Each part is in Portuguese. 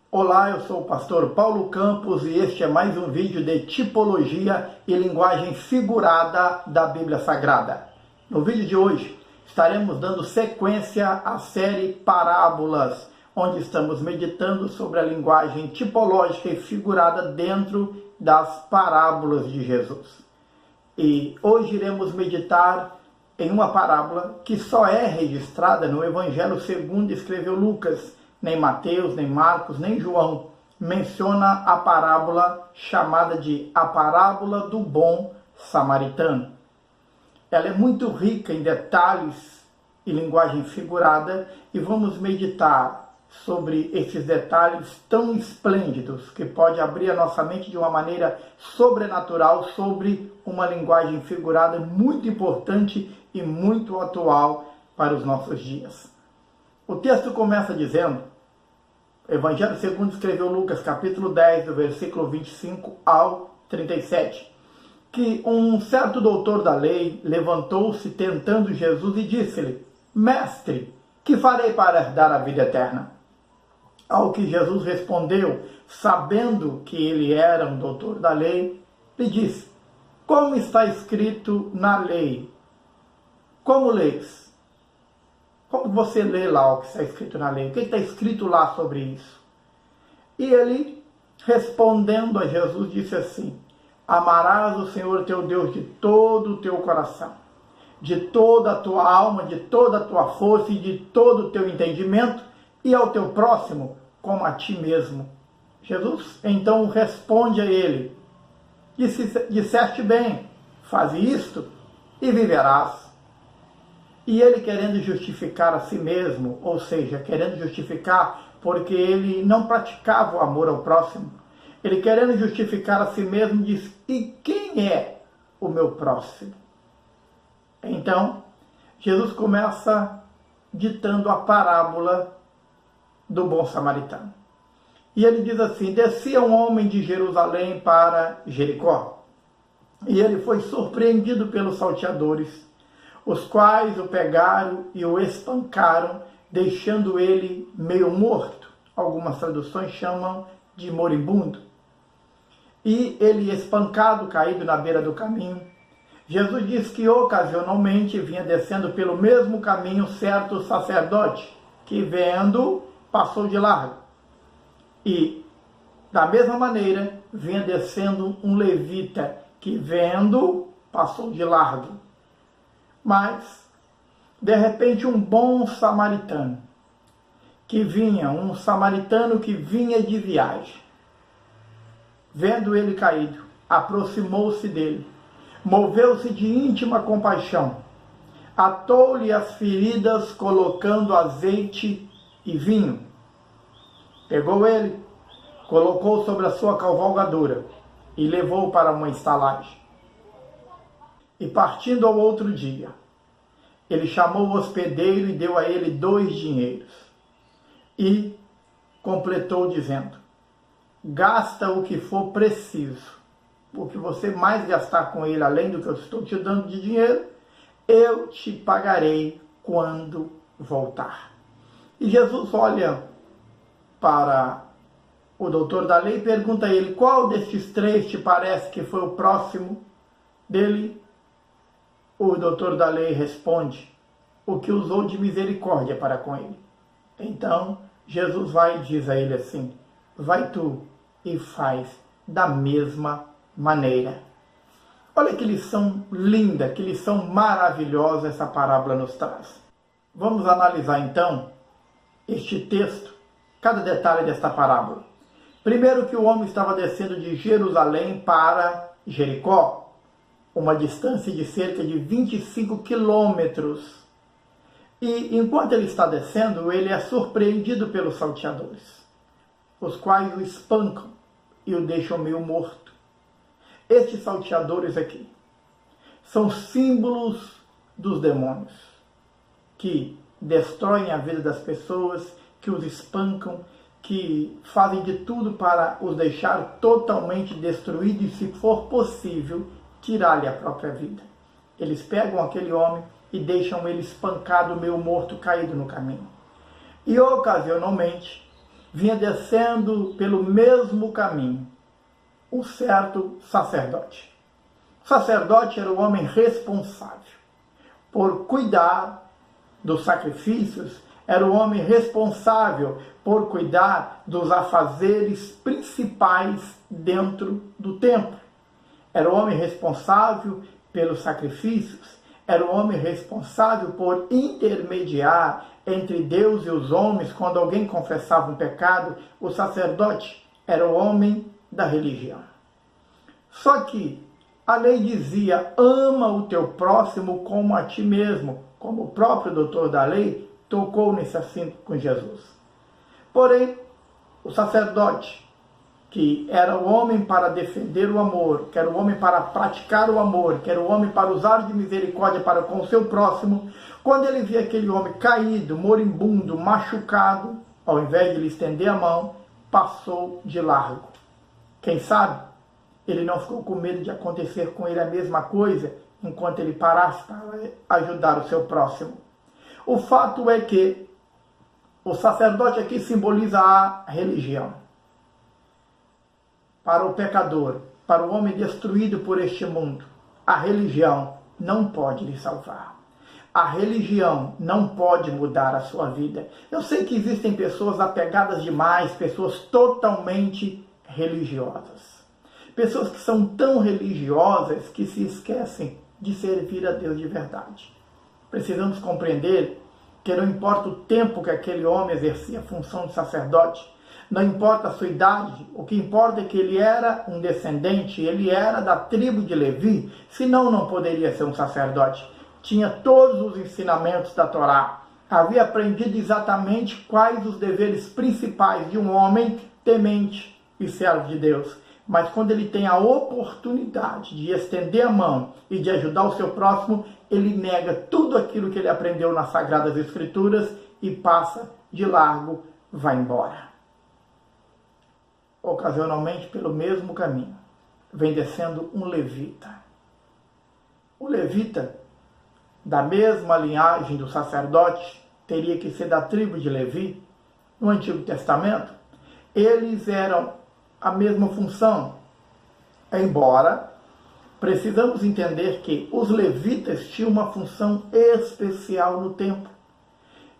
Olá, eu sou o pastor Paulo Campos e este é mais um vídeo de tipologia e linguagem figurada da Bíblia Sagrada. No vídeo de hoje estaremos dando sequência à série Parábolas, onde estamos meditando sobre a linguagem tipológica e figurada dentro das parábolas de Jesus. E hoje iremos meditar em uma parábola que só é registrada no Evangelho segundo escreveu Lucas. Nem Mateus, nem Marcos, nem João menciona a parábola chamada de a parábola do bom samaritano. Ela é muito rica em detalhes e linguagem figurada e vamos meditar sobre esses detalhes tão esplêndidos que pode abrir a nossa mente de uma maneira sobrenatural sobre uma linguagem figurada muito importante e muito atual para os nossos dias. O texto começa dizendo, Evangelho segundo escreveu Lucas, capítulo 10, do versículo 25 ao 37, que um certo doutor da lei levantou-se tentando Jesus e disse-lhe, Mestre, que farei para herdar a vida eterna? Ao que Jesus respondeu, sabendo que ele era um doutor da lei, lhe disse, como está escrito na lei? Como leis? Como você lê lá o que está escrito na lei? O que está escrito lá sobre isso? E ele, respondendo a Jesus, disse assim, amarás o Senhor teu Deus de todo o teu coração, de toda a tua alma, de toda a tua força e de todo o teu entendimento, e ao teu próximo como a ti mesmo. Jesus então responde a ele, disseste bem, faze isto e viverás. E ele querendo justificar a si mesmo, ou seja, querendo justificar porque ele não praticava o amor ao próximo, ele querendo justificar a si mesmo, diz, e quem é o meu próximo? Então, Jesus começa ditando a parábola do bom samaritano. E ele diz assim, descia um homem de Jerusalém para Jericó, e ele foi surpreendido pelos salteadores, os quais o pegaram e o espancaram, deixando ele meio morto. Algumas traduções chamam de moribundo. E ele espancado, caído na beira do caminho. Jesus diz que ocasionalmente vinha descendo pelo mesmo caminho certo sacerdote, que vendo, passou de largo. E, da mesma maneira, vinha descendo um levita, que vendo, passou de largo. Mas, de repente, um bom samaritano, um samaritano que vinha de viagem, vendo ele caído, aproximou-se dele, moveu-se de íntima compaixão, atou-lhe as feridas, colocando azeite e vinho. Pegou ele, colocou sobre a sua cavalgadura e levou para uma estalagem. E partindo ao outro dia, ele chamou o hospedeiro e deu a ele 2 dinheiros. E completou dizendo, gasta o que for preciso. O que você mais gastar com ele, além do que eu estou te dando de dinheiro, eu te pagarei quando voltar. E Jesus olha para o doutor da lei e pergunta a ele, qual destes 3 te parece que foi o próximo dele? O doutor da lei responde, o que usou de misericórdia para com ele. Então, Jesus vai e diz a ele assim, vai tu e faz da mesma maneira. Olha que lição linda, que lição maravilhosa essa parábola nos traz. Vamos analisar então este texto, cada detalhe desta parábola. Primeiro que o homem estava descendo de Jerusalém para Jericó, uma distância de cerca de 25 quilômetros. E enquanto ele está descendo, ele é surpreendido pelos salteadores, os quais o espancam e o deixam meio morto. Estes salteadores aqui são símbolos dos demônios, que destroem a vida das pessoas, que os espancam, que fazem de tudo para os deixar totalmente destruídos e, se for possível, tirar-lhe a própria vida. Eles pegam aquele homem e deixam ele espancado, meio morto, caído no caminho. E ocasionalmente vinha descendo pelo mesmo caminho um certo sacerdote. O sacerdote era o homem responsável por cuidar dos sacrifícios, era o homem responsável por cuidar dos afazeres principais dentro do templo. Era o homem responsável pelos sacrifícios, era o homem responsável por intermediar entre Deus e os homens quando alguém confessava um pecado. O sacerdote era o homem da religião. Só que a lei dizia: ama o teu próximo como a ti mesmo, como o próprio doutor da lei tocou nesse assunto com Jesus. Porém, o sacerdote, que era o homem para defender o amor, que era o homem para praticar o amor, que era o homem para usar de misericórdia para com o seu próximo, quando ele via aquele homem caído, moribundo, machucado, ao invés de lhe estender a mão, passou de largo. Quem sabe, ele não ficou com medo de acontecer com ele a mesma coisa, enquanto ele parasse para ajudar o seu próximo. O fato é que o sacerdote aqui simboliza a religião. Para o pecador, para o homem destruído por este mundo, a religião não pode lhe salvar. A religião não pode mudar a sua vida. Eu sei que existem pessoas apegadas demais, pessoas totalmente religiosas. Pessoas que são tão religiosas que se esquecem de servir a Deus de verdade. Precisamos compreender que não importa o tempo que aquele homem exercia a função de sacerdote, não importa a sua idade, o que importa é que ele era um descendente, ele era da tribo de Levi, senão não poderia ser um sacerdote. Tinha todos os ensinamentos da Torá, havia aprendido exatamente quais os deveres principais de um homem temente e servo de Deus. Mas quando ele tem a oportunidade de estender a mão e de ajudar o seu próximo, ele nega tudo aquilo que ele aprendeu nas Sagradas Escrituras e passa de largo, vai embora. Ocasionalmente, pelo mesmo caminho, vem descendo um levita. O levita, da mesma linhagem do sacerdote, teria que ser da tribo de Levi. No Antigo Testamento, eles eram a mesma função, embora precisamos entender que os levitas tinham uma função especial no templo.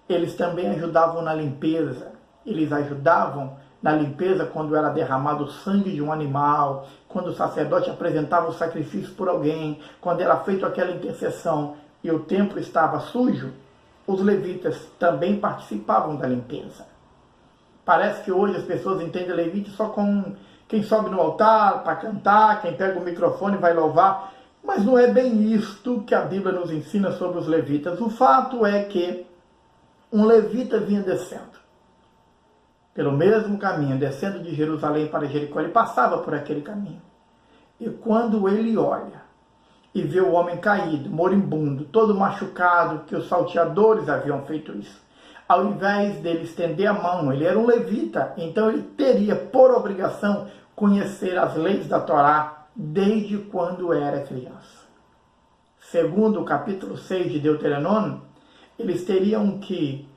Eles também ajudavam na limpeza, eles ajudavam na limpeza quando era derramado o sangue de um animal, quando o sacerdote apresentava o sacrifício por alguém, quando era feita aquela intercessão e o templo estava sujo, os levitas também participavam da limpeza. Parece que hoje as pessoas entendem levita só com quem sobe no altar para cantar, quem pega o microfone e vai louvar, mas não é bem isto que a Bíblia nos ensina sobre os levitas. O fato é que um levita vinha descendo pelo mesmo caminho, descendo de Jerusalém para Jericó, ele passava por aquele caminho. E quando ele olha e vê o homem caído, moribundo, todo machucado, que os salteadores haviam feito isso, ao invés dele estender a mão, ele era um levita, então ele teria por obrigação conhecer as leis da Torá desde quando era criança. Segundo o capítulo 6 de Deuteronômio, eles teriam que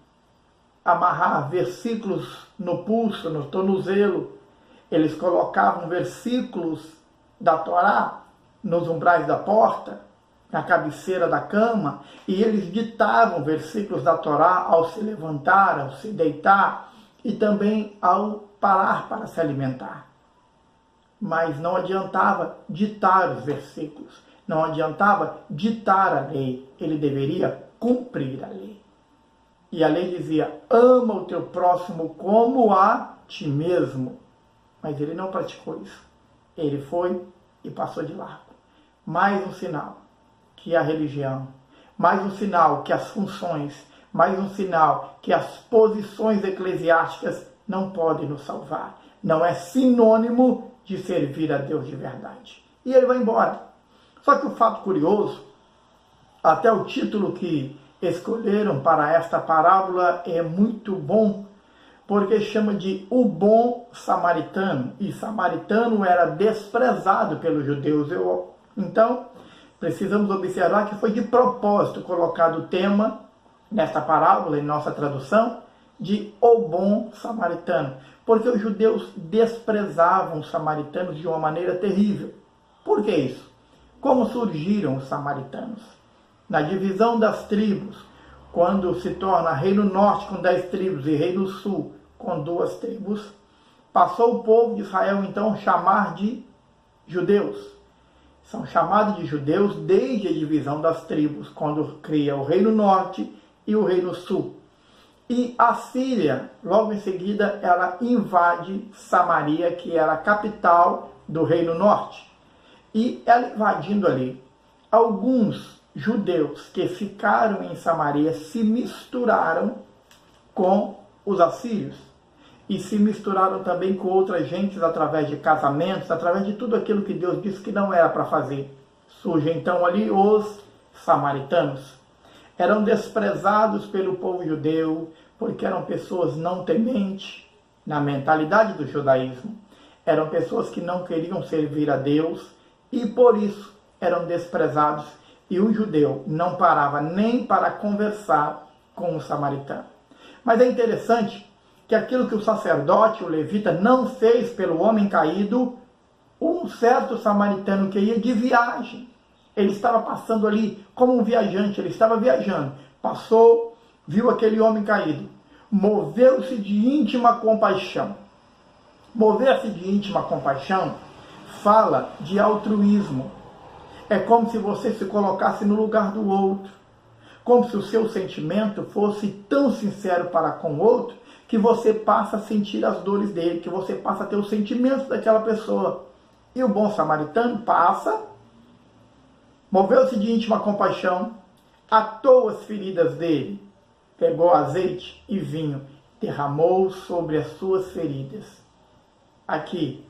amarrar versículos no pulso, no tornozelo. Eles colocavam versículos da Torá nos umbrais da porta, na cabeceira da cama, e eles ditavam versículos da Torá ao se levantar, ao se deitar e também ao parar para se alimentar. Mas não adiantava ditar os versículos, não adiantava ditar a lei, ele deveria cumprir a lei. E a lei dizia: ama o teu próximo como a ti mesmo. Mas ele não praticou isso. Ele foi e passou de largo. Mais um sinal que a religião, mais um sinal que as funções, mais um sinal que as posições eclesiásticas não podem nos salvar. Não é sinônimo de servir a Deus de verdade. E ele vai embora. Só que o fato curioso, até o título que escolheram para esta parábola é muito bom, porque chama de o bom samaritano. E samaritano era desprezado pelos judeus. Então, precisamos observar que foi de propósito colocado o tema nesta parábola, em nossa tradução, de o bom samaritano, porque os judeus desprezavam os samaritanos de uma maneira terrível. Por que isso? Como surgiram os samaritanos? Na divisão das tribos, quando se torna Reino Norte com 10 tribos e Reino Sul com 2 tribos, passou o povo de Israel então a chamar de judeus. São chamados de judeus desde a divisão das tribos, quando cria o Reino Norte e o Reino Sul. E a Síria, logo em seguida, ela invade Samaria, que era a capital do Reino Norte. E ela invadindo ali, alguns judeus que ficaram em Samaria se misturaram com os assírios. E se misturaram também com outras gentes através de casamentos, através de tudo aquilo que Deus disse que não era para fazer. Surgem então ali os samaritanos. Eram desprezados pelo povo judeu, porque eram pessoas não tementes na mentalidade do judaísmo. Eram pessoas que não queriam servir a Deus e por isso eram desprezados. E o judeu não parava nem para conversar com o samaritano. Mas é interessante que aquilo que o sacerdote, o levita, não fez pelo homem caído, um certo samaritano que ia de viagem. Ele estava passando ali como um viajante, ele estava viajando. Passou, viu aquele homem caído. Moveu-se de íntima compaixão. Mover-se de íntima compaixão fala de altruísmo. É como se você se colocasse no lugar do outro. Como se o seu sentimento fosse tão sincero para com o outro que você passa a sentir as dores dele, que você passa a ter os sentimentos daquela pessoa. E o bom samaritano passa, moveu-se de íntima compaixão, atou as feridas dele, pegou azeite e vinho, derramou sobre as suas feridas. Aqui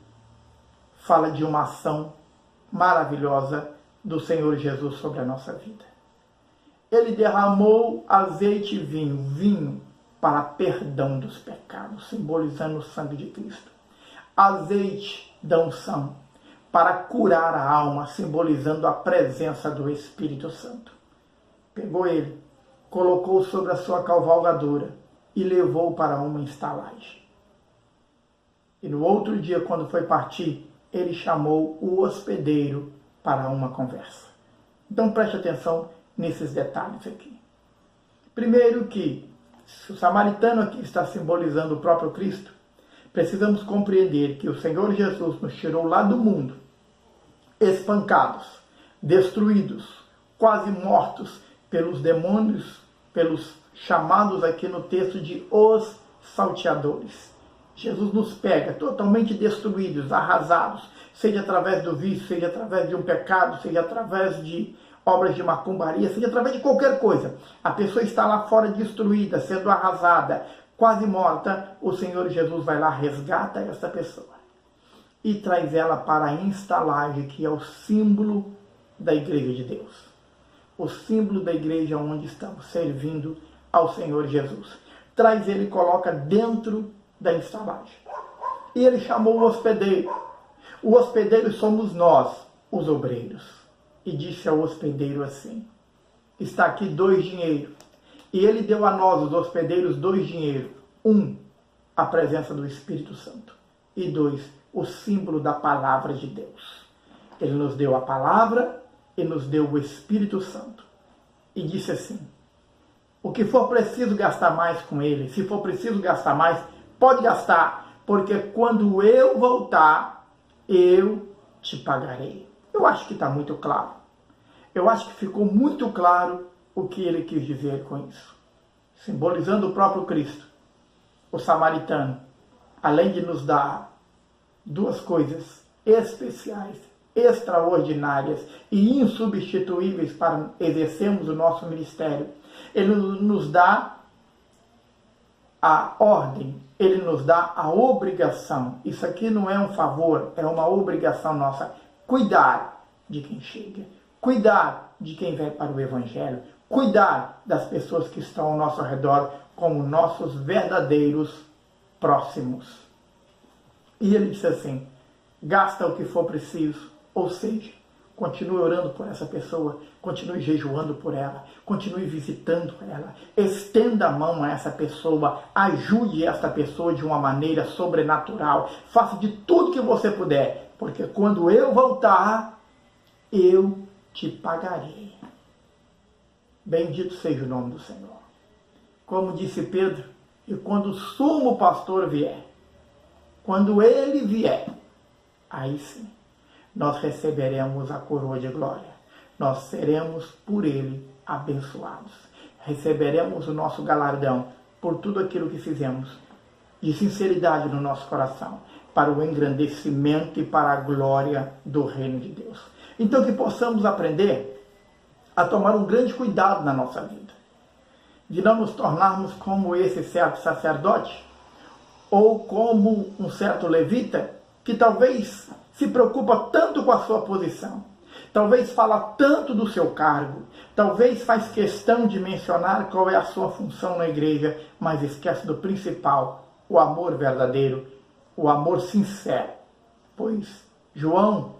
fala de uma ação maravilhosa do Senhor Jesus sobre a nossa vida. Ele derramou azeite e vinho para perdão dos pecados, simbolizando o sangue de Cristo. Azeite da unção para curar a alma, simbolizando a presença do Espírito Santo. Pegou ele, colocou sobre a sua cavalgadura e levou para uma estalagem. E no outro dia, quando foi partir, ele chamou o hospedeiro para uma conversa. Então preste atenção nesses detalhes aqui. Primeiro que, se o samaritano aqui está simbolizando o próprio Cristo, precisamos compreender que o Senhor Jesus nos tirou lá do mundo, espancados, destruídos, quase mortos pelos demônios, pelos chamados aqui no texto de os salteadores. Jesus nos pega totalmente destruídos, arrasados, seja através do vício, seja através de um pecado, seja através de obras de macumbaria, seja através de qualquer coisa. A pessoa está lá fora destruída, sendo arrasada, quase morta. O Senhor Jesus vai lá, resgata essa pessoa e traz ela para a estalagem, que é o símbolo da igreja de Deus. O símbolo da igreja onde estamos servindo ao Senhor Jesus. Traz ele e coloca dentro da estalagem. E ele chamou o hospedeiro. O hospedeiro somos nós, os obreiros. E disse ao hospedeiro assim: está aqui 2 dinheiros. E ele deu a nós, os hospedeiros, 2 dinheiros. 1, a presença do Espírito Santo. E 2, o símbolo da palavra de Deus. Ele nos deu a palavra e nos deu o Espírito Santo. E disse assim: o que for preciso gastar mais com ele, se for preciso gastar mais, pode gastar, porque quando eu voltar, eu te pagarei. Eu acho que está muito claro. Eu acho que ficou muito claro o que ele quis dizer com isso. Simbolizando o próprio Cristo, o samaritano, além de nos dar 2 coisas especiais, extraordinárias e insubstituíveis para exercermos o nosso ministério, ele nos dá a ordem, ele nos dá a obrigação. Isso aqui não é um favor, é uma obrigação nossa. Cuidar de quem chega, cuidar de quem vai para o Evangelho, cuidar das pessoas que estão ao nosso redor como nossos verdadeiros próximos. E ele disse assim: gasta o que for preciso, ou seja, Continue orando por essa pessoa, continue jejuando por ela, continue visitando ela, estenda a mão a essa pessoa, ajude esta pessoa de uma maneira sobrenatural, faça de tudo que você puder, porque quando eu voltar, eu te pagarei. Bendito seja o nome do Senhor. Como disse Pedro, e quando o sumo pastor vier, quando ele vier, aí sim, nós receberemos a coroa de glória. Nós seremos por ele abençoados. Receberemos o nosso galardão por tudo aquilo que fizemos de sinceridade no nosso coração, para o engrandecimento e para a glória do reino de Deus. Então que possamos aprender a tomar um grande cuidado na nossa vida, de não nos tornarmos como esse certo sacerdote, ou como um certo levita, que talvez se preocupa tanto com a sua posição, talvez fala tanto do seu cargo, talvez faz questão de mencionar qual é a sua função na igreja, mas esquece do principal, o amor verdadeiro, o amor sincero. Pois João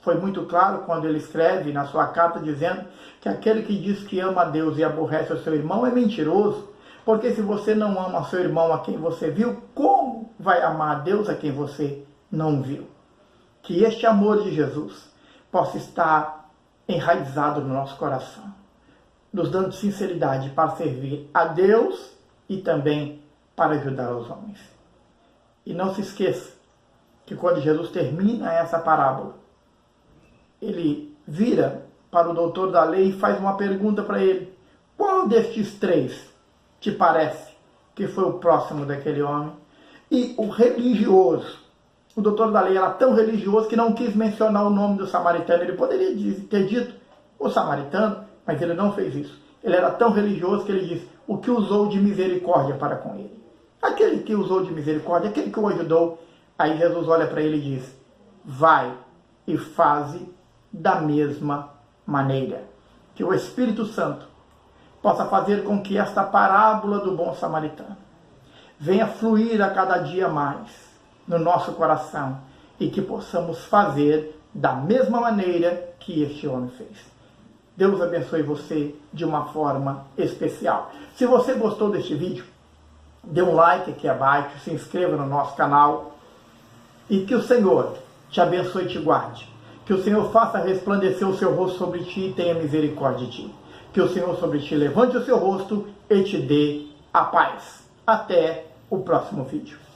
foi muito claro quando ele escreve na sua carta dizendo que aquele que diz que ama a Deus e aborrece o seu irmão é mentiroso, porque se você não ama o seu irmão a quem você viu, como vai amar a Deus a quem você não viu? Que este amor de Jesus possa estar enraizado no nosso coração, nos dando sinceridade para servir a Deus e também para ajudar os homens. E não se esqueça que quando Jesus termina essa parábola, ele vira para o doutor da lei e faz uma pergunta para ele: qual destes três te parece que foi o próximo daquele homem? E o religioso, o doutor da lei era tão religioso que não quis mencionar o nome do samaritano. Ele poderia ter dito o samaritano, mas ele não fez isso. Ele era tão religioso que ele disse o que usou de misericórdia para com ele. Aquele que usou de misericórdia, aquele que o ajudou. Aí Jesus olha para ele e diz: vai e faze da mesma maneira. Que o Espírito Santo possa fazer com que esta parábola do bom samaritano venha fluir a cada dia mais no nosso coração e que possamos fazer da mesma maneira que este homem fez. Deus abençoe você de uma forma especial. Se você gostou deste vídeo, dê um like aqui abaixo, se inscreva no nosso canal e que o Senhor te abençoe e te guarde. Que o Senhor faça resplandecer o seu rosto sobre ti e tenha misericórdia de ti. Que o Senhor sobre ti levante o seu rosto e te dê a paz. Até o próximo vídeo.